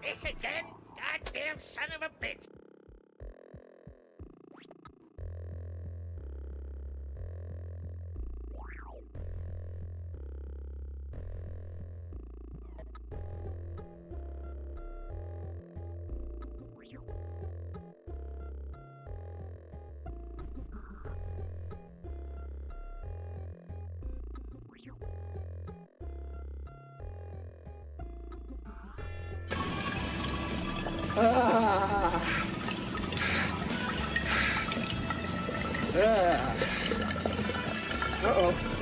This again? Goddamn son of a bitch! Uh-oh.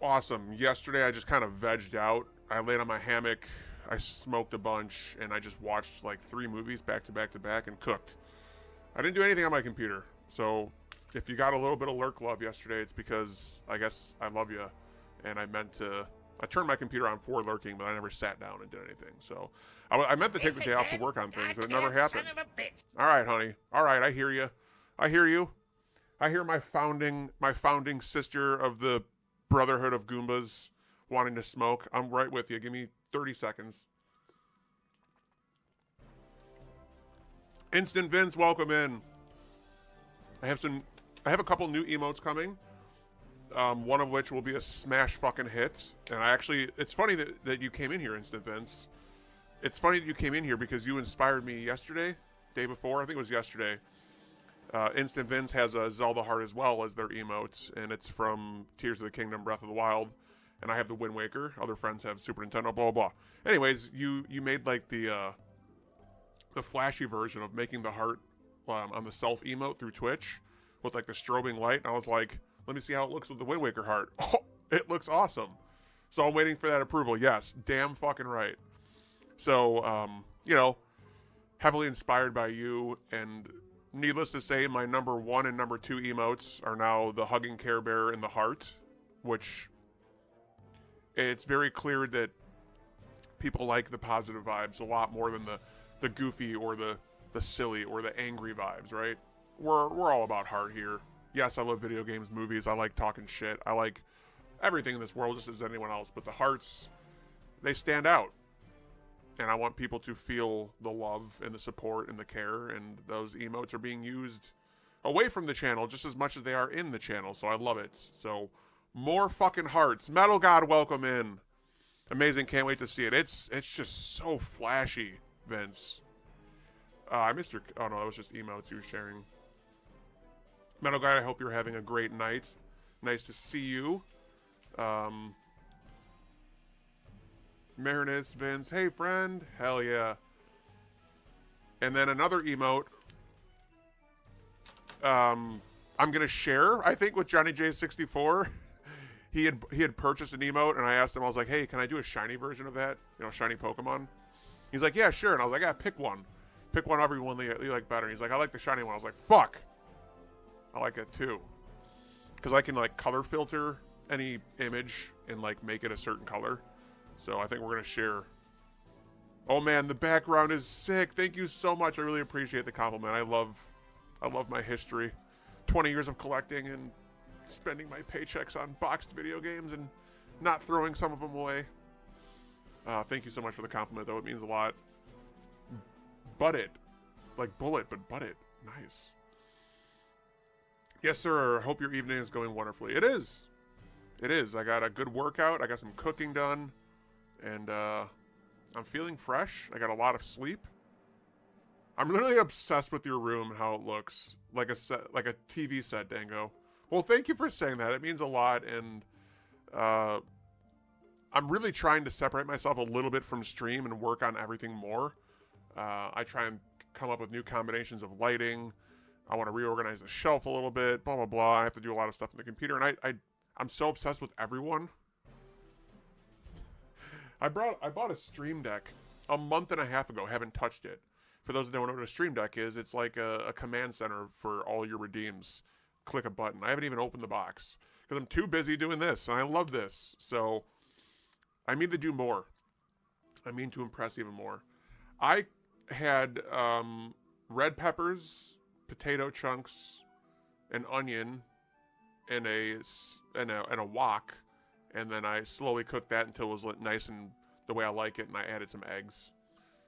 awesome. Yesterday, I just kind of vegged out. I laid on my hammock, I smoked a bunch, and I just watched like 3 movies back to back to back and cooked. I didn't do anything on my computer. So if you got a little bit of lurk love yesterday, it's because I guess I love you. And I turned my computer on for lurking, but I never sat down and did anything. So I meant to take the day off to work on things, but it never happened. Son of a bitch. All right, honey. All right, I hear you. I hear you. I hear my founding sister of the Brotherhood of Goombas wanting to smoke. I'm right with you. Give me 30 seconds. Instant Vince, welcome in. I have a couple new emotes coming. One of which will be a smash fucking hit. And it's funny that you came in here, Instant Vince. It's funny that you came in here because you inspired me yesterday, day before, I think it was yesterday. Instant Vince has a Zelda heart as well as their emote, and it's from Tears of the Kingdom, Breath of the Wild. And I have the Wind Waker. Other friends have Super Nintendo, blah, blah, blah. Anyways, you made like the flashy version of making the heart on the self emote through Twitch with like the strobing light. And I was like, let me see how it looks with the Wind Waker heart. Oh, it looks awesome. So I'm waiting for that approval. Yes, damn fucking right. So, heavily inspired by you, and needless to say, my number 1 and number 2 emotes are now the hugging Care Bear and the heart, which it's very clear that people like the positive vibes a lot more than the goofy or the silly or the angry vibes, right? We're all about heart here. Yes, I love video games, movies. I like talking shit. I like everything in this world just as anyone else. But the hearts, they stand out. And I want people to feel the love and the support and the care. And those emotes are being used away from the channel just as much as they are in the channel. So I love it. So more fucking hearts. Metal God, welcome in. Amazing. Can't wait to see it. It's just so flashy, Vince. I missed your... Oh, no, that was just emotes you were sharing. Metal Guy, I hope you're having a great night. Nice to see you. Marinus, Vince, hey friend. Hell yeah. And then another emote. I'm gonna share, I think, with Johnny J64. He had purchased an emote, and I asked him, I was like, hey, can I do a shiny version of that? Shiny Pokemon. He's like, yeah, sure. And I was like, yeah, pick one. Pick one, everyone you like better. And he's like, I like the shiny one. I was like, fuck. I like it too, because I can like color filter any image and like make it a certain color. So I think we're gonna share. Oh man, the background is sick. Thank you so much. I really appreciate the compliment. I love my history. 20 years of collecting and spending my paychecks on boxed video games and not throwing some of them away. Thank you so much for the compliment, though. It means a lot. Butt it, like bullet, but butt it. Nice. Yes, sir. Hope your evening is going wonderfully. It is. It is. I got a good workout. I got some cooking done. And I'm feeling fresh. I got a lot of sleep. I'm literally obsessed with your room and how it looks. Like a TV set, Dango. Well, thank you for saying that. It means a lot. And I'm really trying to separate myself a little bit from stream and work on everything more. I try and come up with new combinations of lighting. I want to reorganize the shelf a little bit, blah, blah, blah. I have to do a lot of stuff in the computer, and I'm so obsessed with everyone. I bought a Stream Deck a month and a half ago, haven't touched it. For those that don't know what a Stream Deck is, it's like a command center for all your redeems. Click a button. I haven't even opened the box, because I'm too busy doing this, and I love this. So, I mean to do more. I mean to impress even more. I had red peppers, potato chunks, an onion, and a wok, and then I slowly cooked that until it was nice and the way I like it, and I added some eggs.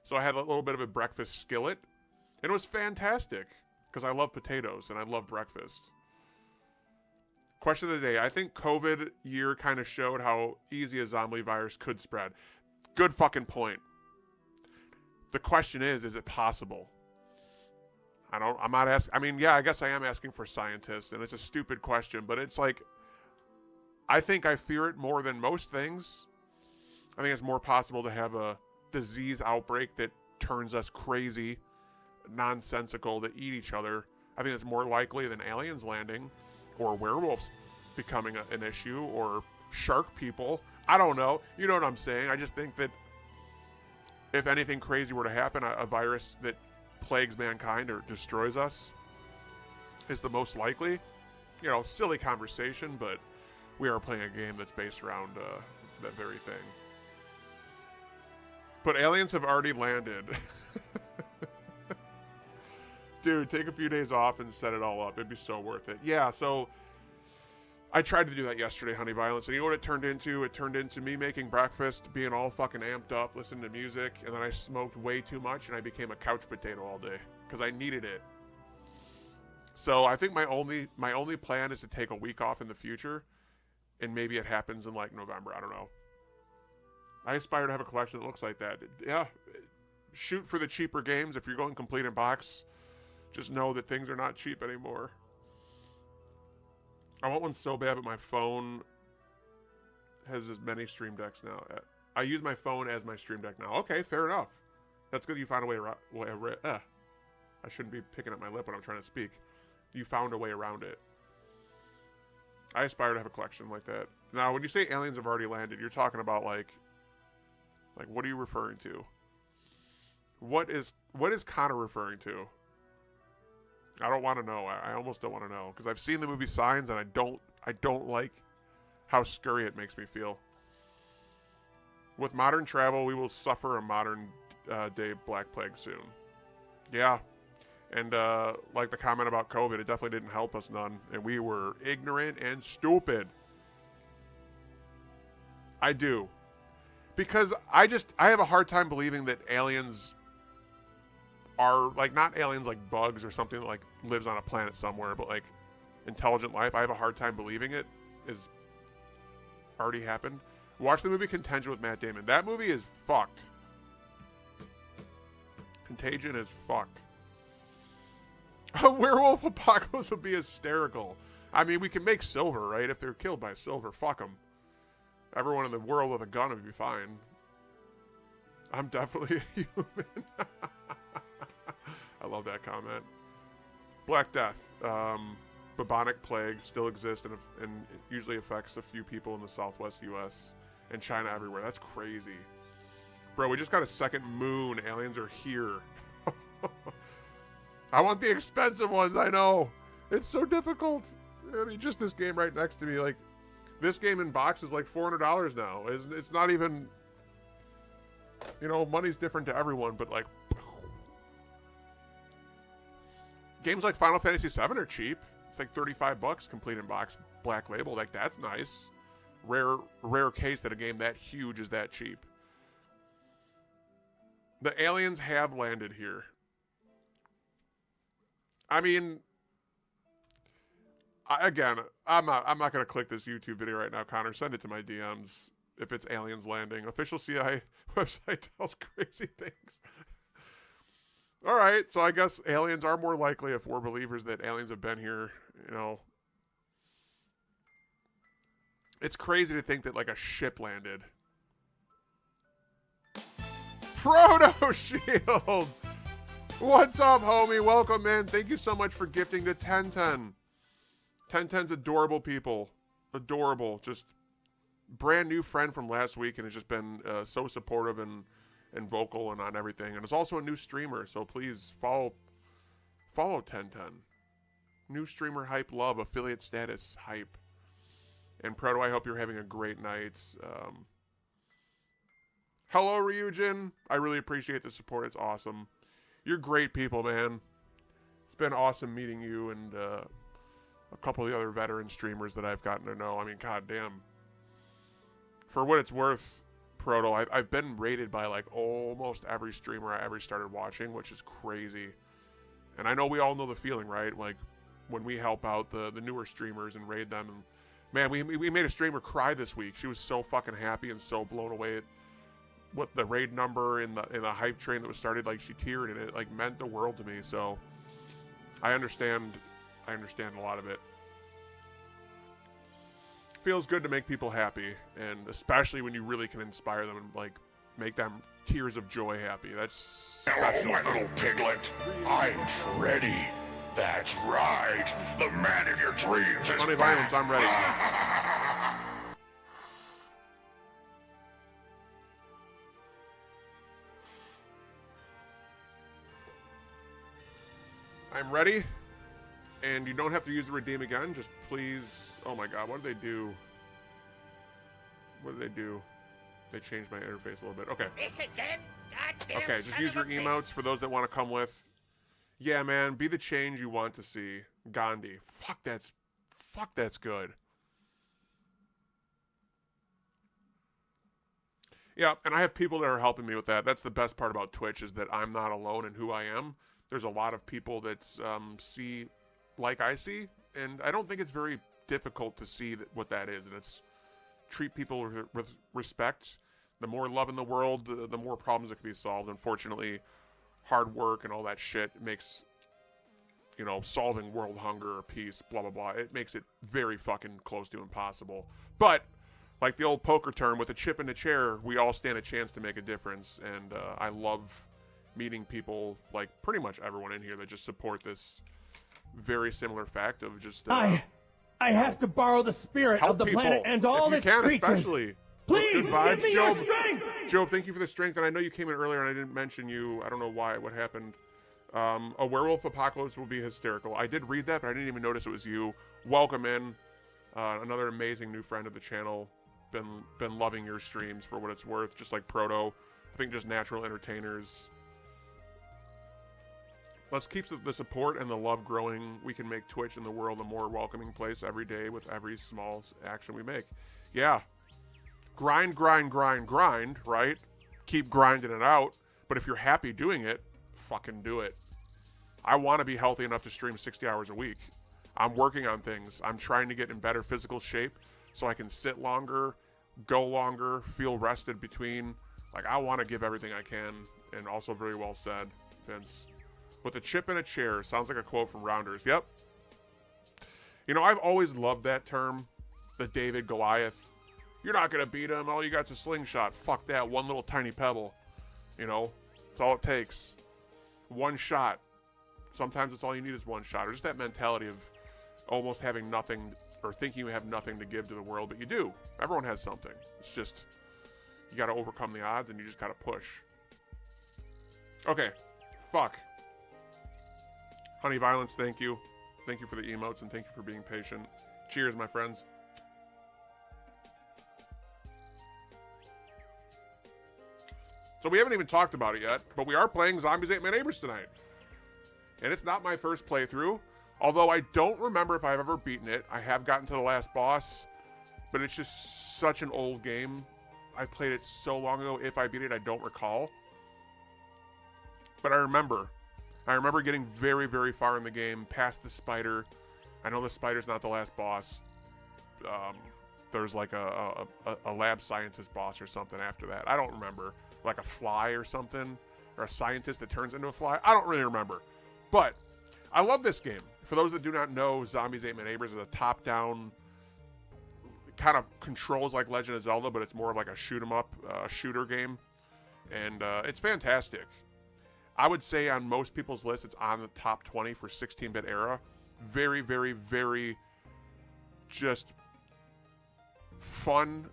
So I had a little bit of a breakfast skillet, and it was fantastic because I love potatoes and I love breakfast. Question of the day: I think COVID year kind of showed how easy a zombie virus could spread. Good fucking point. The question is it possible? I'm not asking. I mean, yeah, I guess I am asking for scientists, and it's a stupid question, but it's like, I think I fear it more than most things. I think it's more possible to have a disease outbreak that turns us crazy, nonsensical, to eat each other. I think it's more likely than aliens landing, or werewolves becoming an issue, or shark people. I don't know. You know what I'm saying? I just think that if anything crazy were to happen, a virus that plagues mankind or destroys us is the most likely. You know, silly conversation, but we are playing a game that's based around that very thing. But aliens have already landed. Dude, take a few days off and set it all up. It'd be so worth it. Yeah, so I tried to do that yesterday, Honey Violence, and you know what it turned into? It turned into me making breakfast, being all fucking amped up, listening to music, and then I smoked way too much, and I became a couch potato all day because I needed it. So I think my only plan is to take a week off in the future, and maybe it happens in like November. I don't know. I aspire to have a collection that looks like that. Yeah, shoot for the cheaper games. If you're going complete in box, just know that things are not cheap anymore. I want one so bad, but my phone has as many Stream Decks now. I use my phone as my Stream Deck now. Okay, fair enough. That's good you found a way around. I shouldn't be picking up my lip when I'm trying to speak. You found a way around it. I aspire to have a collection like that. Now, when you say aliens have already landed, you're talking about like what are you referring to? What is Connor referring to? I don't want to know. I almost don't want to know because I've seen the movie Signs and I don't like how scurry it makes me feel. With modern travel, we will suffer a modern day Black Plague soon. Yeah. And like the comment about COVID, it definitely didn't help us none. And we were ignorant and stupid. I do. Because I have a hard time believing that aliens are, like, not aliens like bugs or something that, like, lives on a planet somewhere, but, like, intelligent life. I have a hard time believing it is already happened. Watch the movie Contagion with Matt Damon. That movie is fucked. Contagion is fucked. A werewolf apocalypse would be hysterical. I mean, we can make silver, right? If they're killed by silver, fuck them. Everyone in the world with a gun would be fine. I'm definitely a human. I love that comment. Black Death. Bubonic plague still exists and usually affects a few people in the southwest U.S. and China everywhere. That's crazy. Bro, we just got a second moon. Aliens are here. I want the expensive ones, I know. It's so difficult. I mean, just this game right next to me, like, this game in box is like $400 now. It's not even, you know, money's different to everyone, but like, games like Final Fantasy VII are cheap. It's like $35 complete in box, black label. Like, that's nice. Rare case that a game that huge is that cheap. The aliens have landed here. I mean, I'm not gonna click this YouTube video right now, Connor. Send it to my DMs if it's aliens landing. Official CIA website tells crazy things. All right, so I guess aliens are more likely if we're believers that aliens have been here. You know, it's crazy to think that like a ship landed. Proto Shield. What's up, homie? Welcome in. Thank you so much for gifting to 1010. 1010's adorable people. Adorable. Just brand new friend from last week and has just been so supportive and vocal and on everything. And is also a new streamer, so please follow 1010. New streamer hype love, affiliate status hype. And Proto, I hope you're having a great night. Hello, Ryujin. I really appreciate the support. It's awesome. You're great people, man. It's been awesome meeting you and a couple of the other veteran streamers that I've gotten to know. I mean, goddamn. For what it's worth, Proto, I've been rated by like almost every streamer I ever started watching, which is crazy. And I know we all know the feeling, right? Like when we help out the newer streamers and raid them. And man, we made a streamer cry this week. She was so fucking happy and so blown away at what the raid number in the hype train that was started. Like, she teared and it like meant the world to me. So I understand a lot of it. Feels good to make people happy, and especially when you really can inspire them and like make them tears of joy happy. That's special. Hello, my little piglet. I'm Freddy. That's right. The man of your dreams is Honey Violence, I'm ready. I'm ready. And you don't have to use the redeem again. Just please. Oh my god, what did they do? What did they do? They changed my interface a little bit. Okay. This again? Goddamn Okay, just son use of your a bitch. emotes for those that want to come with. Yeah, man, be the change you want to see. Gandhi. Fuck, that's good. Yeah, and I have people that are helping me with that. That's the best part about Twitch is that I'm not alone in who I am. There's a lot of people that see like I see, and I don't think it's very difficult to see what that is. And it's treat people with respect. The more love in the world, the more problems that can be solved. Unfortunately, hard work and all that shit makes, you know, solving world hunger or peace, blah, blah, blah. It makes it very fucking close to impossible. But like the old poker term, with a chip in the chair, we all stand a chance to make a difference. And I love meeting people, like pretty much everyone in here, that just support this very similar fact of just... I have to borrow the spirit help of the people, planet and all if its you can, creatures. especially. Please, Good vibes, give me your Job. strength! Job, thank you for the strength. And I know you came in earlier and I didn't mention you. I don't know why, what happened. A werewolf apocalypse will be hysterical. I did read that, but I didn't even notice it was you. Welcome in. Another amazing new friend of the channel. Been loving your streams for what it's worth, just like Proto. I think just natural entertainers. Let's keep the support and the love growing. We can make Twitch and the world a more welcoming place every day with every small action we make. Yeah. Grind, grind, grind, grind, right? Keep grinding it out. But if you're happy doing it, fucking do it. I want to be healthy enough to stream 60 hours a week. I'm working on things. I'm trying to get in better physical shape so I can sit longer, go longer, feel rested between. Like, I want to give everything I can. And also very well said, Vince. With a chip in a chair. Sounds like a quote from Rounders. Yep. You know, I've always loved that term. The David Goliath. You're not going to beat him. All you got's a slingshot. Fuck that. One little tiny pebble. You know, it's all it takes. One shot. Sometimes it's all you need is one shot. Or just that mentality of almost having nothing, or thinking you have nothing to give to the world, but you do. Everyone has something. It's just, you got to overcome the odds and you just got to push. Okay. Fuck. Honey Violence, thank you. Thank you for the emotes and thank you for being patient. Cheers, my friends. So we haven't even talked about it yet, but we are playing Zombies Ate My Neighbors tonight. And it's not my first playthrough, although I don't remember if I've ever beaten it. I have gotten to the last boss, but it's just such an old game. I played it so long ago. If I beat it, I don't recall. But I remember getting very, very far in the game, past the spider. I know the spider's not the last boss. There's like a lab scientist boss or something after that. I don't remember. Like a fly or something. Or a scientist that turns into a fly. I don't really remember. But I love this game. For those that do not know, Zombies Ate My Neighbors is a top-down, kind of controls like Legend of Zelda, but it's more of like a shoot-'em-up shooter game. And it's fantastic. I would say on most people's lists, it's on the top 20 for 16-bit era. Very, very, very just fun,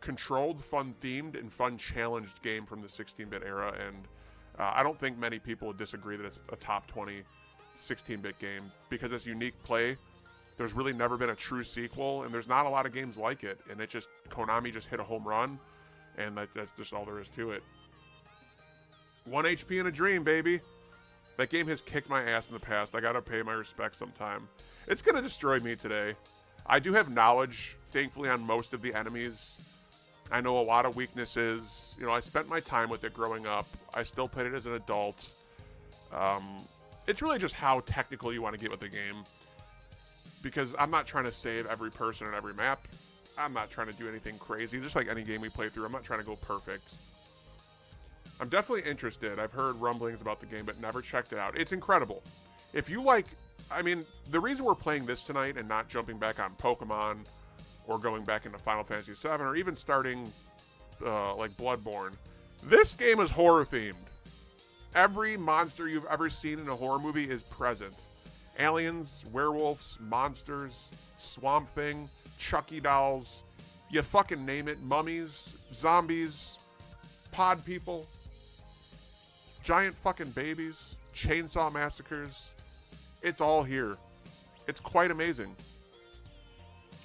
controlled, fun-themed, and fun-challenged game from the 16-bit era. And I don't think many people would disagree that it's a top 20 16-bit game because it's unique play. There's really never been a true sequel, and there's not a lot of games like it. And it just, Konami just hit a home run, and that's just all there is to it. 1 HP in a dream, baby. That game has kicked my ass in the past. I gotta pay my respects sometime. It's gonna destroy me today. I do have knowledge, thankfully, on most of the enemies. I know a lot of weaknesses. You know, I spent my time with it growing up. I still played it as an adult. It's really just how technical you want to get with the game. Because I'm not trying to save every person on every map. I'm not trying to do anything crazy. Just like any game we play through, I'm not trying to go perfect. I'm definitely interested. I've heard rumblings about the game, but never checked it out. It's incredible. If you like, I mean, the reason we're playing this tonight and not jumping back on Pokemon or going back into Final Fantasy VII or even starting like Bloodborne, this game is horror themed. Every monster you've ever seen in a horror movie is present. Aliens, werewolves, monsters, Swamp Thing, Chucky dolls, you fucking name it, mummies, zombies, pod people. giant fucking babies, chainsaw massacres. It's all here. It's quite amazing.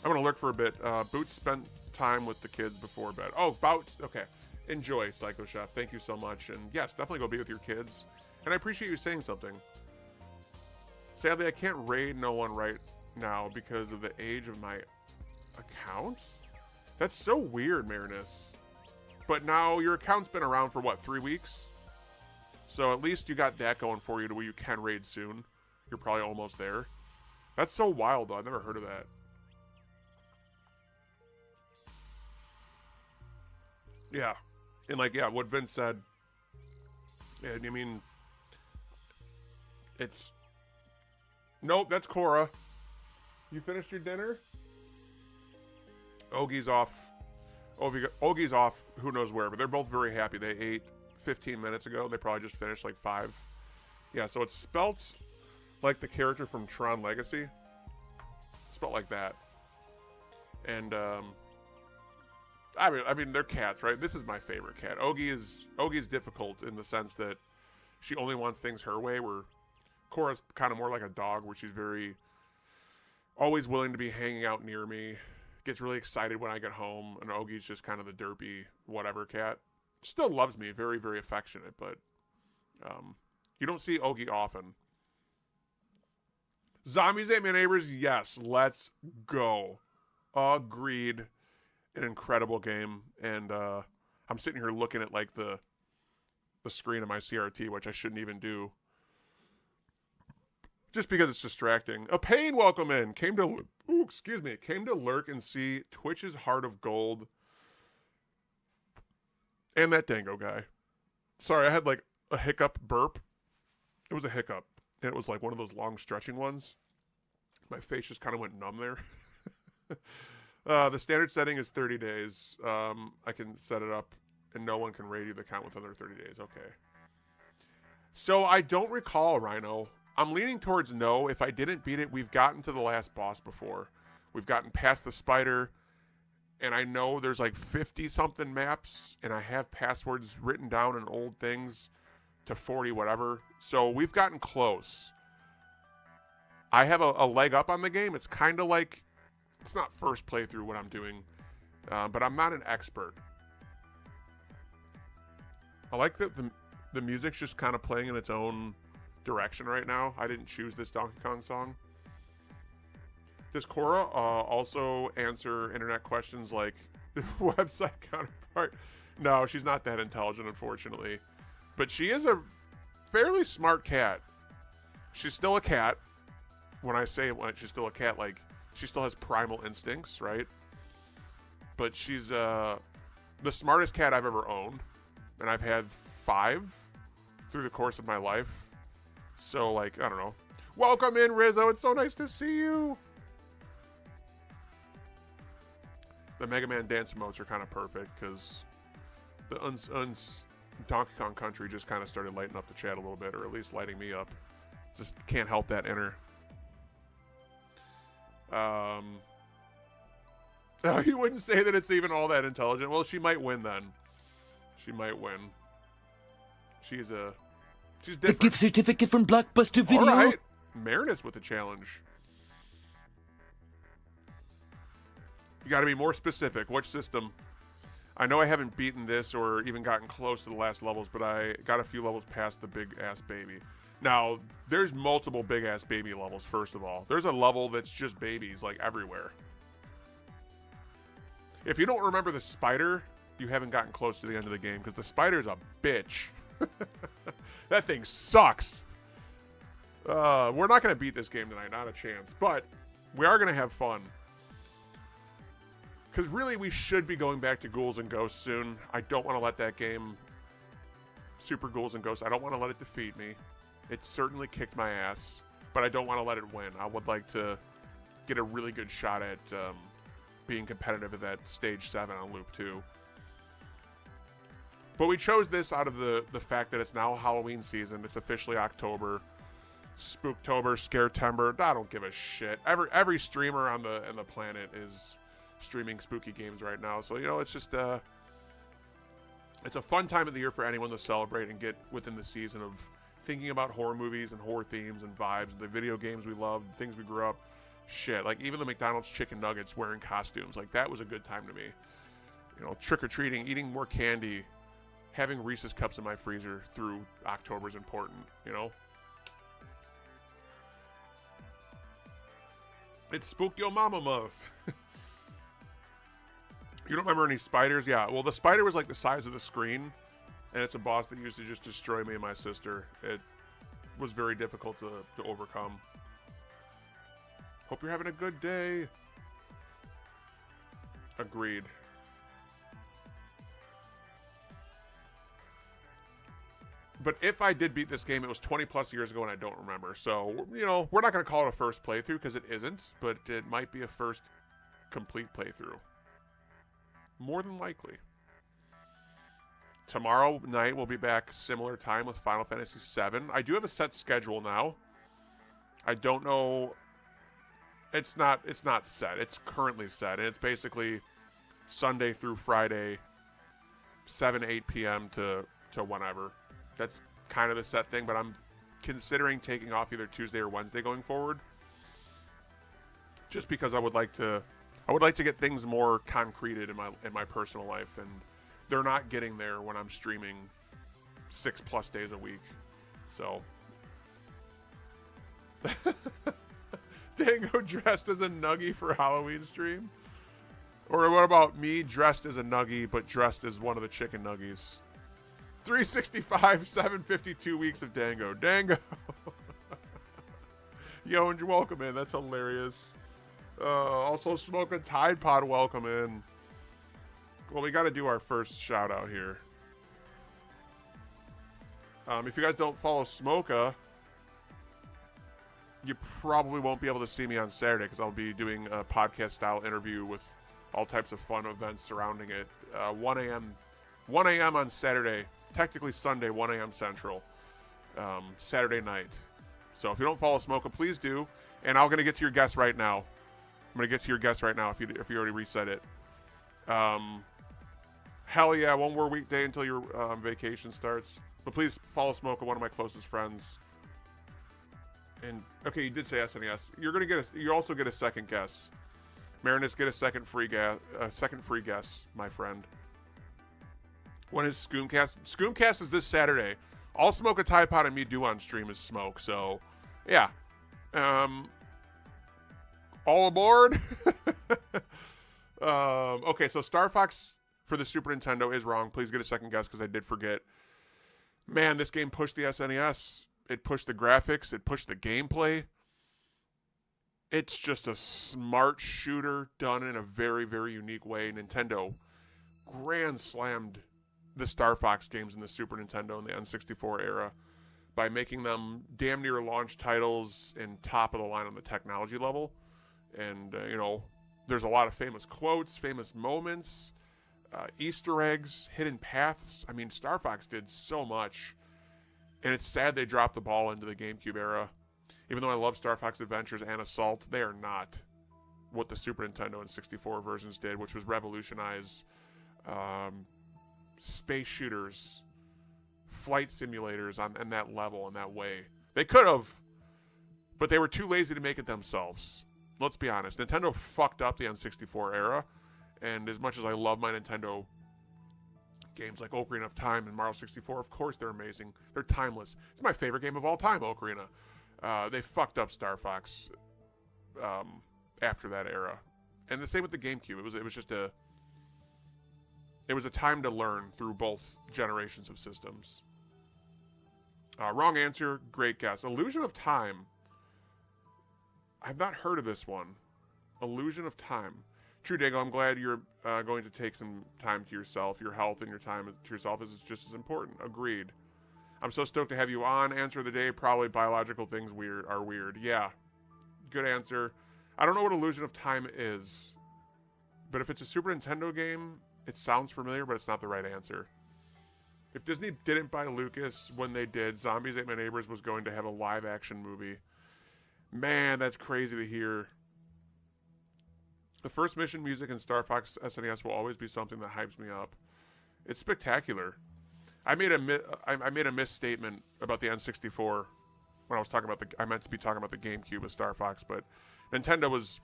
I'm going to lurk for a bit. Boots spent time with the kids before bed. Oh, Boots. Okay. Enjoy, Psycho Chef. Thank you so much. And yes, definitely go be with your kids. And I appreciate you saying something. Sadly, I can't raid no one right now because of the age of my account. That's so weird, Marinus. But now your account's been around for what, 3 weeks? So at least you got that going for you to where you can raid soon. You're probably almost there. That's so wild, though. I've never heard of that. Yeah. And like, yeah, what Vince said. And I mean, it's... Nope, that's Cora. You finished your dinner? Ogie's off. Ogie's off who knows where, but they're both very happy. They ate 15 minutes ago. They probably just finished like 5. Yeah, so it's spelt like the character from Tron Legacy. Spelt like that. And, I mean, they're cats, right? This is my favorite cat. Ogie's difficult in the sense that she only wants things her way, where Cora's kind of more like a dog, where she's very always willing to be hanging out near me, gets really excited when I get home, and Ogie's just kind of the derpy whatever cat. Still loves me, very, very affectionate, but you don't see Ogie often. Zombies Ate My Neighbors, yes, let's go. Agreed. An incredible game, and I'm sitting here looking at like the screen of my CRT, which I shouldn't even do, just because it's distracting. A Pain, welcome in. Came to lurk and see Twitch's Heart of Gold, and that Dango guy. Sorry, I had like a hiccup burp. It was a hiccup, and it was like one of those long stretching ones. My face just kind of went numb there. The standard setting is 30 days. I can set it up, and no one can raid you the account within their 30 days. Okay. So I don't recall, Rhino. I'm leaning towards no. If I didn't beat it, we've gotten to the last boss before. We've gotten past the spider, and I know there's like 50-something maps, and I have passwords written down in old things to 40 whatever. So we've gotten close. I have a leg up on the game. It's kind of like... It's not first playthrough what I'm doing, but I'm not an expert. I like that the music's just kind of playing in its own direction right now. I didn't choose this Donkey Kong song. Does Cora also answer internet questions like website counterpart? No, she's not that intelligent, unfortunately. But she is a fairly smart cat. She's still a cat. When I say she's still a cat, like... She still has primal instincts, right? But she's the smartest cat I've ever owned. And I've had 5 through the course of my life. So, like, I don't know. Welcome in, Rizzo. It's so nice to see you. The Mega Man dance emotes are kind of perfect because the Donkey Kong Country just kind of started lighting up the chat a little bit, or at least lighting me up. Just can't help that inner. You wouldn't say that it's even all that intelligent. Well, she might win then. She might win. She's different. The gift certificate from Blockbuster Video. All right. Marinus with the challenge. You got to be more specific. Which system? I know I haven't beaten this or even gotten close to the last levels, but I got a few levels past the big ass baby. Now, there's multiple big-ass baby levels, first of all. There's a level that's just babies, like, everywhere. If you don't remember the spider, you haven't gotten close to the end of the game, because the spider's a bitch. That thing sucks. We're not going to beat this game tonight, not a chance. But we are going to have fun. Because really, we should be going back to Ghouls and Ghosts soon. I don't want to let that game, Super Ghouls and Ghosts, I don't want to let it defeat me. It certainly kicked my ass, but I don't want to let it win. I would like to get a really good shot at being competitive at that Stage 7 on Loop 2. But we chose this out of the fact that it's now Halloween season. It's officially October. Spooktober, Scaretember. I don't give a shit. Every streamer on the planet is streaming spooky games right now. So, you know, it's just It's a fun time of the year for anyone to celebrate and get within the season of thinking about horror movies and horror themes and vibes, the video games we love, the things we grew up. Shit, like even the McDonald's chicken nuggets wearing costumes, like that was a good time to me. You know, trick-or-treating, eating more candy, having Reese's Cups in my freezer through October is important, you know? It's Spook Yo Mama Muff. You don't remember any spiders? Yeah, well, the spider was like the size of the screen, and it's a boss that used to just destroy me and my sister. It was very difficult to overcome. Hope you're having a good day. Agreed. But if I did beat this game, it was 20 plus years ago and I don't remember. So, you know, we're not going to call it a first playthrough because it isn't, but it might be a first complete playthrough. More than likely. Tomorrow night we'll be back similar time with Final Fantasy VII. I do have a set schedule now. I don't know. It's not set. It's currently set. And it's basically Sunday through Friday, 7, 8 p.m. to whenever. That's kind of the set thing, but I'm considering taking off either Tuesday or Wednesday going forward. Just because I would like to get things more concreted in my personal life, and they're not getting there when I'm streaming 6+ days a week. So Dango dressed as a Nuggie for Halloween stream? Or what about me dressed as a Nuggie but dressed as one of the chicken nuggies? 365, 752 weeks of Dango. Dango! Yo, and welcome in. That's hilarious. Also, Smoke a Tide Pod, welcome in. Well, we got to do our first shout out here. If you guys don't follow Smoka, you probably won't be able to see me on Saturday because I'll be doing a podcast style interview with all types of fun events surrounding it. 1 a.m. on Saturday, technically Sunday, 1 a.m. Central, Saturday night. So if you don't follow Smoka, please do. And I'm going to get to your guess right now. I'm going to get to your guess right now if you already reset it. Hell yeah, one more weekday until your vacation starts. But please follow Smoka, one of my closest friends. And okay, you did say SNES. You also get a second guess. Marinus, get a second free guess, my friend. When is Scoomcast? Scoomcast is this Saturday. All Smoke a Tide Pod and me do on stream is smoke. So, yeah. All aboard. Okay, so Star Fox for the Super Nintendo is wrong. Please get a second guess because I did forget. Man, this game pushed the SNES. It pushed the graphics. It pushed the gameplay. It's just a smart shooter done in a very, very unique way. Nintendo grand slammed the Star Fox games in the Super Nintendo and the N64 era by making them damn near launch titles and top of the line on the technology level. And, there's a lot of famous quotes, famous moments, Easter eggs, hidden paths. I mean, Star Fox did so much. And it's sad they dropped the ball into the GameCube era. Even though I love Star Fox Adventures and Assault, they are not what the Super Nintendo and 64 versions did, which was revolutionize space shooters, flight simulators on that level, in that way. They could have, but they were too lazy to make it themselves. Let's be honest. Nintendo fucked up the N64 era, and as much as I love my Nintendo games like Ocarina of Time and Mario 64, of course they're amazing. They're timeless. It's my favorite game of all time, Ocarina. They fucked up Star Fox after that era, and the same with the GameCube. It was just a time to learn through both generations of systems. Wrong answer. Great guess. Illusion of Time. I've not heard of this one. Illusion of Time. True, Dago, I'm glad you're going to take some time to yourself. Your health and your time to yourself is just as important. Agreed. I'm so stoked to have you on. Answer of the day, probably biological things are weird. Yeah. Good answer. I don't know what Illusion of Time is. But if it's a Super Nintendo game, it sounds familiar, but it's not the right answer. If Disney didn't buy Lucas when they did, Zombies Ate My Neighbors was going to have a live-action movie. Man, that's crazy to hear. The first mission music in Star Fox SNES will always be something that hypes me up. It's spectacular. I made a misstatement about the N64 when I was talking about I meant to be talking about the GameCube with Star Fox, but Nintendo was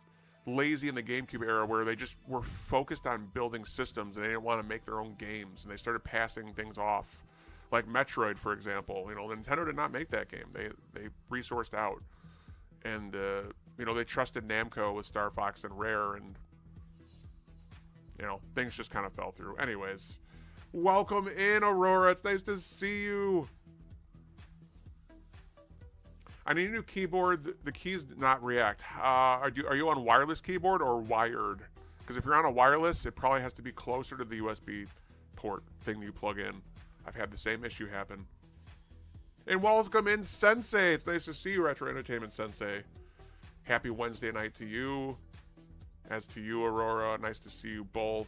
lazy in the GameCube era where they just were focused on building systems and they didn't want to make their own games, and they started passing things off. Like Metroid, for example. Nintendo did not make that game. They resourced out. And, they trusted Namco with Star Fox and Rare, and, things just kind of fell through. Anyways, welcome in, Aurora. It's nice to see you. I need a new keyboard. The keys did not react. Are you on wireless keyboard or wired? Because if you're on a wireless, it probably has to be closer to the USB port thing that you plug in. I've had the same issue happen. And welcome in, Sensei. It's nice to see you, Retro Entertainment Sensei. Happy Wednesday night to you. As to you, Aurora. Nice to see you both.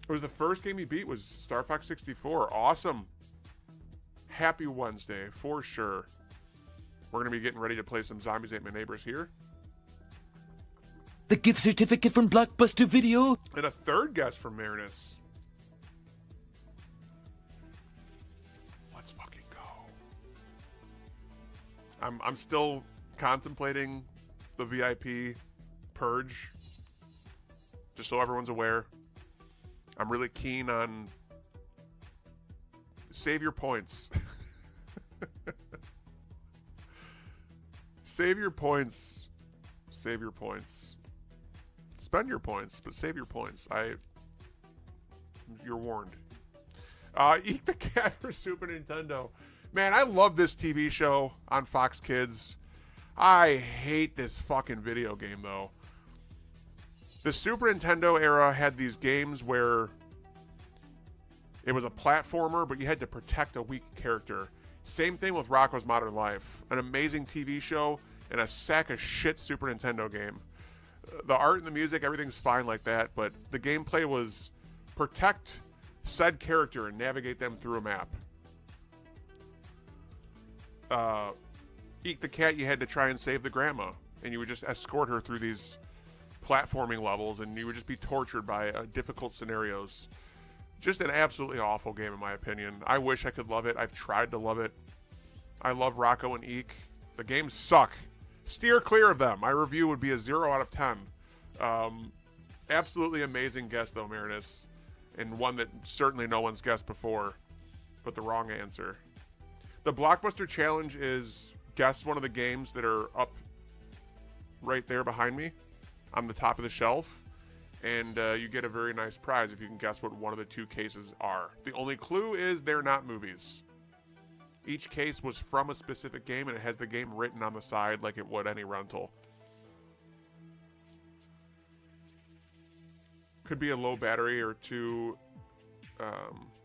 It was the first game you beat was Star Fox 64. Awesome. Happy Wednesday, for sure. We're going to be getting ready to play some Zombies Ate My Neighbors here. The gift certificate from Blockbuster Video. And a third guess from Marinus. Let's fucking go. I'm still contemplating the VIP purge. Just so everyone's aware. I'm really keen on save your points. Save your points. Save your points. Spend your points, but save your points. You're warned. Eat the Cat for Super Nintendo. Man, I love this TV show on Fox Kids. I hate this fucking video game, though. The Super Nintendo era had these games where it was a platformer, but you had to protect a weak character. Same thing with Rocko's Modern Life. An amazing TV show and a sack of shit Super Nintendo game. The art and the music, everything's fine like that, but the gameplay was protect said character and navigate them through a map. Eat the Cat, you had to try and save the grandma, and you would just escort her through these platforming levels, and you would just be tortured by difficult scenarios. Just an absolutely awful game, in my opinion. I wish I could love it. I've tried to love it. I love Rocco and Eek. The games suck. Steer clear of them. My review would be a 0 out of 10. Absolutely amazing guess, though, Marinus. And one that certainly no one's guessed before, but the wrong answer. The Blockbuster Challenge is guess one of the games that are up right there behind me on the top of the shelf. And you get a very nice prize if you can guess what one of the two cases are. The only clue is they're not movies. Each case was from a specific game, and it has the game written on the side like it would any rental. Could be a low battery or two.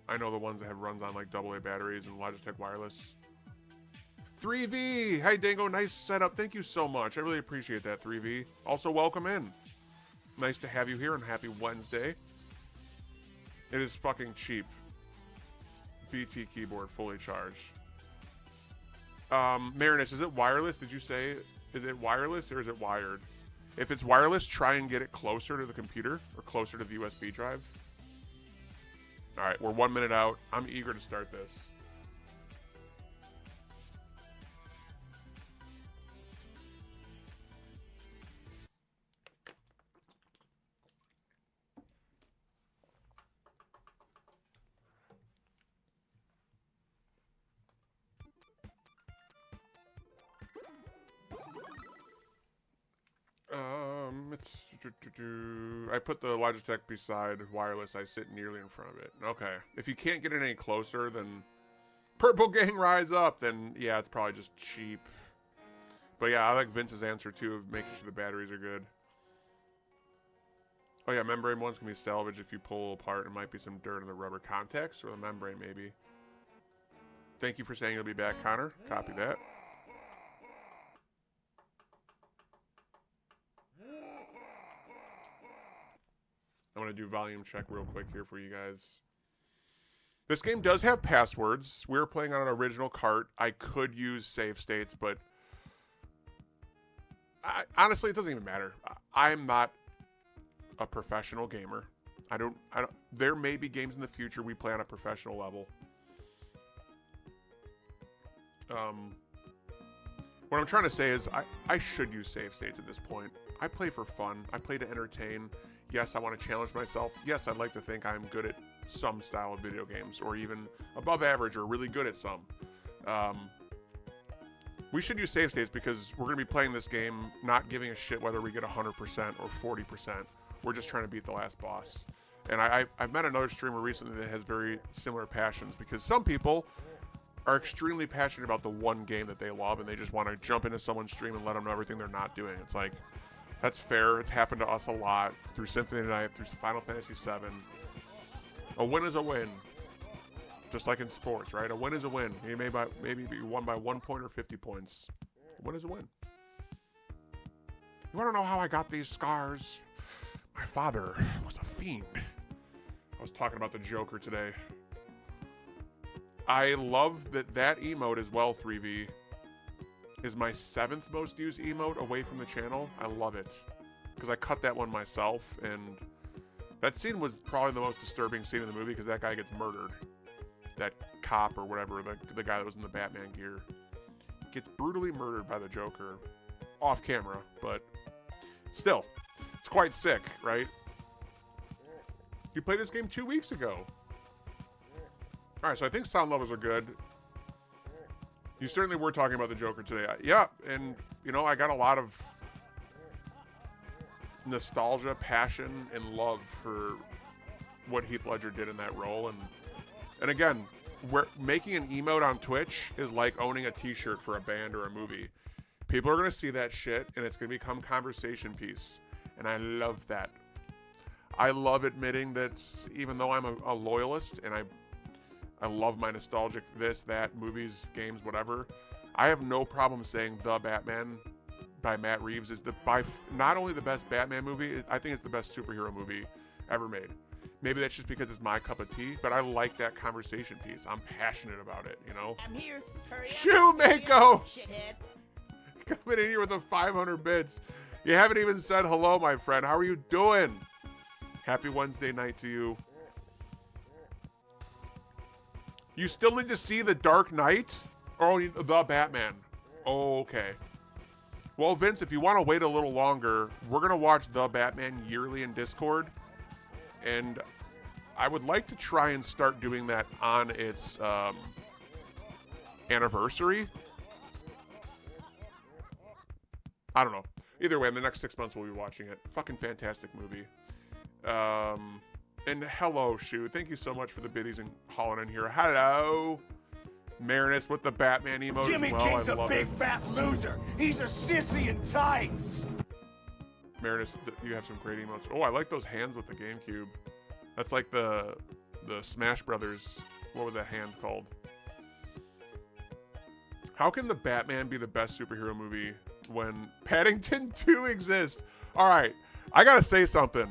I know the ones that have runs on like AA batteries and Logitech wireless. 3V! Hi, Dango. Nice setup. Thank you so much. I really appreciate that, 3V. Also, welcome in. Nice to have you here, and happy Wednesday. It is fucking cheap. BT keyboard, fully charged. Marinus, is it wireless? Did you say, is it wireless or is it wired? If it's wireless, try and get it closer to the computer or closer to the USB drive. All right, we're 1 minute out. I'm eager to start this. I put the Logitech beside wireless. I sit nearly in front of it. Okay. If you can't get it any closer, then Purple Gang Rise Up, then yeah, it's probably just cheap. But yeah, I like Vince's answer too of making sure the batteries are good. Oh yeah, membrane ones can be salvaged if you pull apart. It might be some dirt in the rubber contacts or the membrane maybe. Thank you for saying you'll be back, Connor. Copy that. I'm going to do volume check real quick here for you guys. This game does have passwords. We're playing on an original cart. I could use save states, but honestly, it doesn't even matter. I'm not a professional gamer. I don't. There may be games in the future we play on a professional level. What I'm trying to say is I should use save states at this point. I play for fun. I play to entertain. Yes, I want to challenge myself. Yes, I'd like to think I'm good at some style of video games, or even above average, or really good at some. We should use save states because we're going to be playing this game not giving a shit whether we get 100% or 40%. We're just trying to beat the last boss. And I've met another streamer recently that has very similar passions, because some people are extremely passionate about the one game that they love, and they just want to jump into someone's stream and let them know everything they're not doing. It's like, that's fair. It's happened to us a lot through Symphony of the Night, through Final Fantasy VII. A win is a win. Just like in sports, right? A win is a win. You may maybe be won by 1 point or 50 points. A win is a win. You want to know how I got these scars? My father was a fiend. I was talking about the Joker today. I love that emote as well, 3V, is my 7th most used emote away from the channel. I love it. Because I cut that one myself, and that scene was probably the most disturbing scene in the movie because that guy gets murdered. That cop or whatever, the guy that was in the Batman gear, gets brutally murdered by the Joker. Off camera, but still, it's quite sick, right? You played this game 2 weeks ago. Alright, so I think sound levels are good. You certainly were talking about the Joker today. Yeah, and, you know, I got a lot of nostalgia, passion, and love for what Heath Ledger did in that role, and again, making an emote on Twitch is like owning a t-shirt for a band or a movie. People are going to see that shit, and it's going to become conversation piece. And I love that. I love admitting that even though I'm a loyalist, and I love my nostalgic this, that, movies, games, whatever, I have no problem saying The Batman by Matt Reeves is not only the best Batman movie, I think it's the best superhero movie ever made. Maybe that's just because it's my cup of tea, but I like that conversation piece. I'm passionate about it, you know? I'm here. Hurry up. Shoo, Mako! Shithead. Coming in here with the 500 bits. You haven't even said hello, my friend. How are you doing? Happy Wednesday night to you. You still need to see The Dark Knight? Oh, The Batman. Oh, okay. Well, Vince, if you want to wait a little longer, we're going to watch The Batman yearly in Discord. And I would like to try and start doing that on its anniversary. I don't know. Either way, in the next 6 months, we'll be watching it. Fucking fantastic movie. And hello, Shu. Thank you so much for the biddies and hauling in here. Hello. Marinus with the Batman emote Jimmy as well. King's I a love big it. fat loser. He's a sissy in tights. Marinus, you have some great emotes. Oh, I like those hands with the GameCube. That's like the Smash Brothers. What was that hand called? How can the Batman be the best superhero movie when Paddington 2 exists? All right, I gotta say something.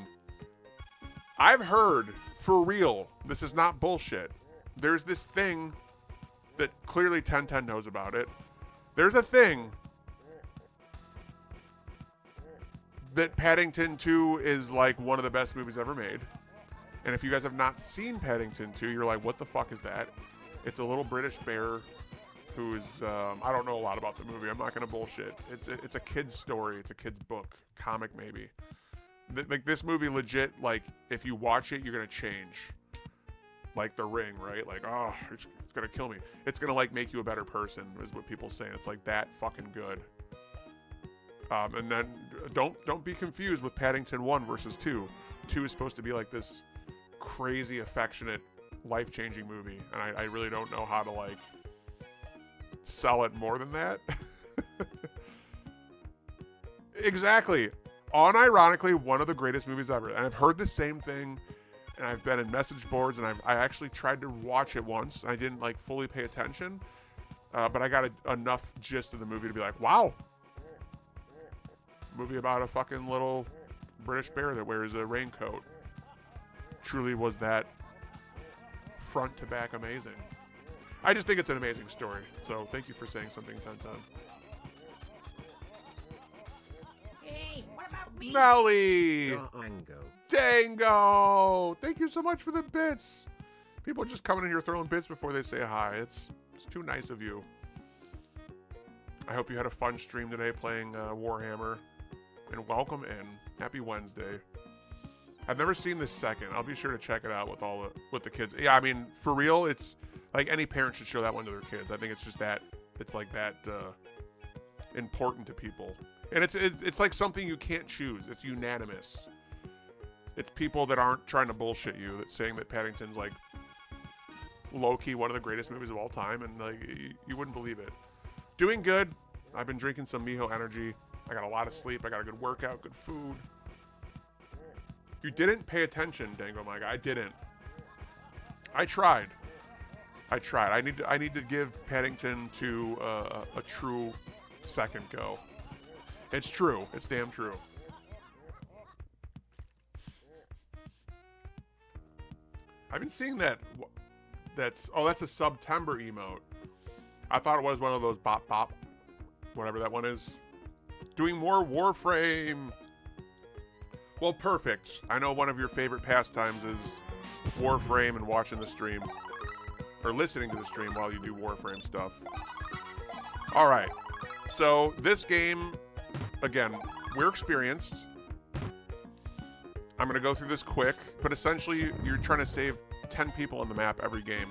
I've heard, for real, this is not bullshit. There's this thing that clearly 1010 knows about it. There's a thing that Paddington 2 is like one of the best movies ever made. And if you guys have not seen Paddington 2, you're like, what the fuck is that? It's a little British bear who is, I don't know a lot about the movie. I'm not going to bullshit. It's a kid's story. It's a kid's book. Comic, maybe. Like, this movie legit, like, if you watch it, you're going to change. Like The Ring, right? Like, oh, it's going to kill me. It's going to, like, make you a better person, is what people say. It's, like, that fucking good. And then, don't be confused with Paddington 1 versus 2. 2 is supposed to be, like, this crazy, affectionate, life-changing movie. And I really don't know how to, like, sell it more than that. Exactly. Unironically, one of the greatest movies ever. And I've heard the same thing, and I've been in message boards, and I actually tried to watch it once. I didn't, like, fully pay attention, but I got enough gist of the movie to be like, wow. Movie about a fucking little British bear that wears a raincoat. Truly was that front to back amazing. I just think it's an amazing story. So thank you for saying something, 1010. Hey, what about me? Melly! Dango! Thank you so much for the bits. People just coming in here throwing bits before they say hi. It's too nice of you. I hope you had a fun stream today playing Warhammer. And welcome in. Happy Wednesday. I've never seen this second. I'll be sure to check it out with the kids. Yeah, I mean, for real, it's like any parent should show that one to their kids. I think it's just that it's like that important to people. And it's like something you can't choose. It's unanimous. It's people that aren't trying to bullshit you, that's saying that Paddington's like low-key one of the greatest movies of all time, and like you wouldn't believe it. Doing good. I've been drinking some Miho Energy. I got a lot of sleep. I got a good workout, good food. You didn't pay attention, Dango Mike. I didn't. I tried. I need to give Paddington to a true second go. It's true. It's damn true. I've been seeing that. That's a September emote. I thought it was one of those bop bop, whatever that one is. Doing more Warframe. Well, perfect. I know one of your favorite pastimes is Warframe and watching the stream. Or listening to the stream while you do Warframe stuff. Alright. So, this game, again, we're experienced. I'm going to go through this quick. But essentially, you're trying to save 10 people on the map every game.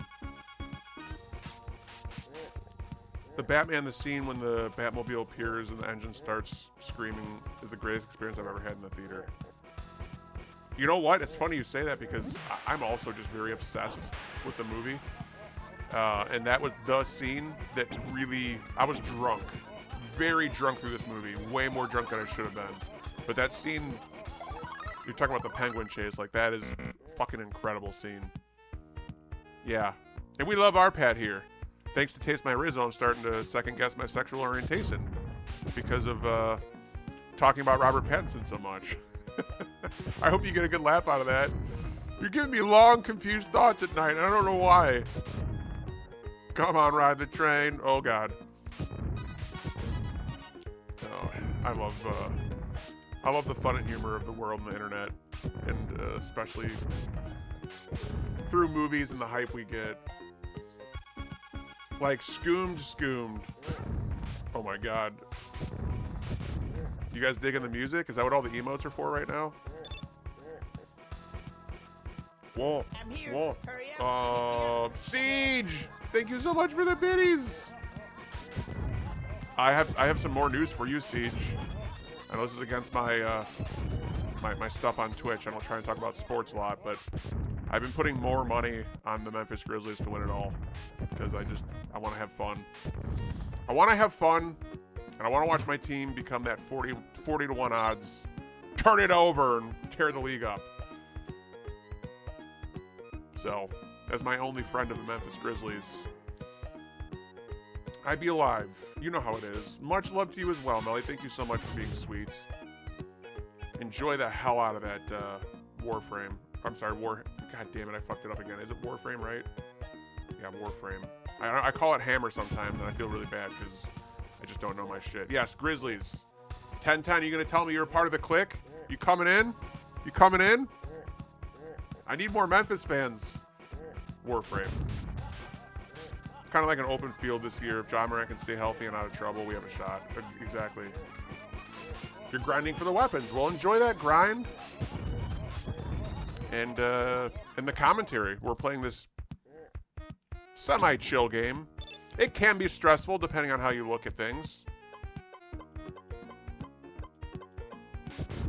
The Batman, the scene when the Batmobile appears and the engine starts screaming is the greatest experience I've ever had in the theater. You know what? It's funny you say that because I'm also just very obsessed with the movie. And that was the scene that really... I was drunk. Very drunk through this movie. Way more drunk than I should have been. But that scene... You're talking about the penguin chase. Like, that is fucking incredible scene. Yeah. And we love Arpad here. Thanks to Taste My Rizzo, I'm starting to second-guess my sexual orientation. Because of talking about Robert Pattinson so much. I hope you get a good laugh out of that. You're giving me long, confused thoughts at night, and I don't know why. Come on, ride the train. Oh, God. Oh, I love the fun and humor of the world and the internet, and especially through movies and the hype we get. Like Scoomed. Oh, my God. You guys digging the music? Is that what all the emotes are for right now? Whoa. I'm here. Whoa. Hurry up. Siege! Thank you so much for the biddies! I have some more news for you, Siege. I know this is against my my stuff on Twitch. I don't try and talk about sports a lot, but I've been putting more money on the Memphis Grizzlies to win it all. Because I want to have fun. I want to have fun. And I want to watch my team become that 40 to 1 odds. Turn it over and tear the league up. So, as my only friend of the Memphis Grizzlies, I'd be alive. You know how it is. Much love to you as well, Melly. Thank you so much for being sweet. Enjoy the hell out of that Warframe. I'm sorry, God damn it, I fucked it up again. Is it Warframe, right? Yeah, Warframe. I call it Hammer sometimes, and I feel really bad because I just don't know my shit. Yes, Grizzlies. 10-10, you gonna tell me you're a part of the clique? You coming in? You coming in? I need more Memphis fans. Warframe. Kind of like an open field this year. If John Moran can stay healthy and out of trouble, we have a shot. Exactly. You're grinding for the weapons. Well, enjoy that grind. And in the commentary, we're playing this semi-chill game. It can be stressful depending on how you look at things.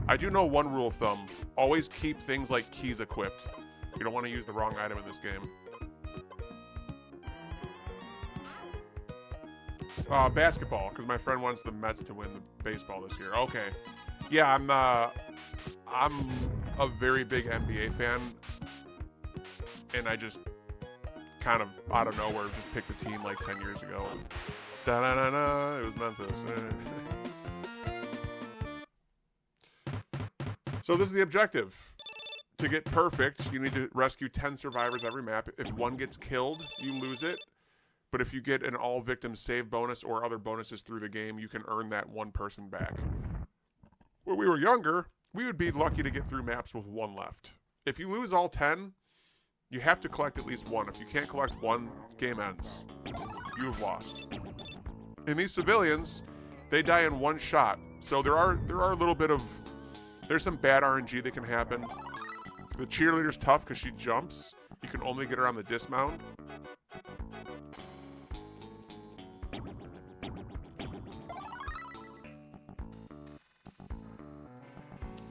I do know one rule of thumb. Always keep things like keys equipped. You don't want to use the wrong item in this game. Basketball, because my friend wants the Mets to win the baseball this year. Okay. Yeah, I'm a very big NBA fan. And I just kind of out of nowhere just picked a team like 10 years ago. And da-da-da-da, it was Memphis. So this is the objective. To get perfect, you need to rescue 10 survivors every map. If one gets killed, you lose it. But if you get an all victims save bonus or other bonuses through the game, you can earn that one person back. When we were younger, we would be lucky to get through maps with 1 left. If you lose all 10, you have to collect at least 1. If you can't collect 1, game ends. You have lost. And these civilians, they die in 1 shot. So there are a little bit of, there's some bad RNG that can happen. The cheerleader's tough because she jumps. You can only get her on the dismount.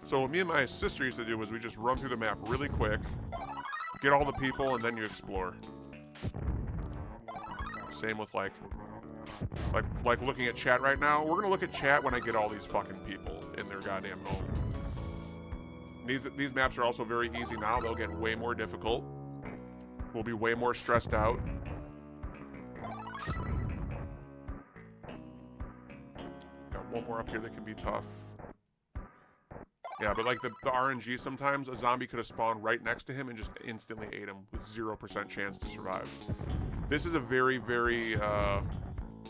So what me and my sister used to do was we just run through the map really quick, get all the people, and then you explore. Same with like looking at chat right now. We're gonna look at chat when I get all these fucking people in their goddamn home. These maps are also very easy now. They'll get way more difficult. We'll be way more stressed out. Got one more up here that can be tough. Yeah, but like the RNG, sometimes a zombie could have spawned right next to him and just instantly ate him with 0% chance to survive. This is a very, very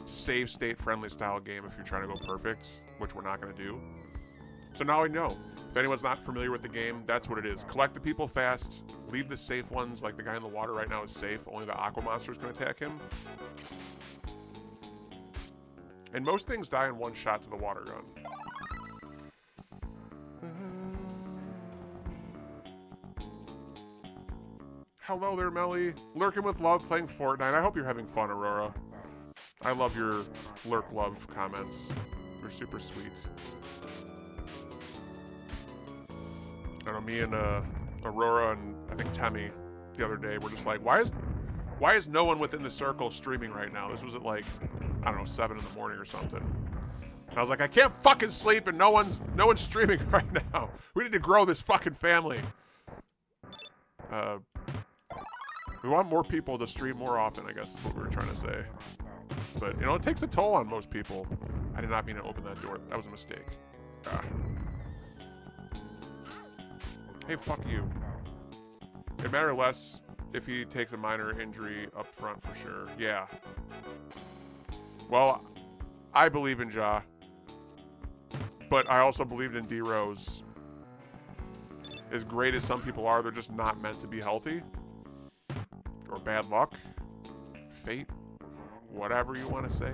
save state friendly style game if you're trying to go perfect, which we're not going to do. So now I know. If anyone's not familiar with the game, that's what it is. Collect the people fast, leave the safe ones, like the guy in the water right now is safe, only the aqua monsters can attack him. And most things die in 1 shot to the water gun. Hello there, Melly. Lurking with love, playing Fortnite. I hope you're having fun, Aurora. I love your lurk love comments. They're super sweet. I know me and Aurora and I think Temmie the other day were just like, why is no one within the circle streaming right now? This was at like, I don't know, 7 in the morning or something. And I was like, I can't fucking sleep and no one's streaming right now. We need to grow this fucking family. We want more people to stream more often, I guess is what we were trying to say. But, you know, it takes a toll on most people. I did not mean to open that door. That was a mistake. Ah. Hey, fuck you. It'd matter less if he takes a minor injury up front for sure. Yeah. Well, I believe in Ja. But I also believed in D-Rose. As great as some people are, they're just not meant to be healthy. Or bad luck. Fate. Whatever you want to say.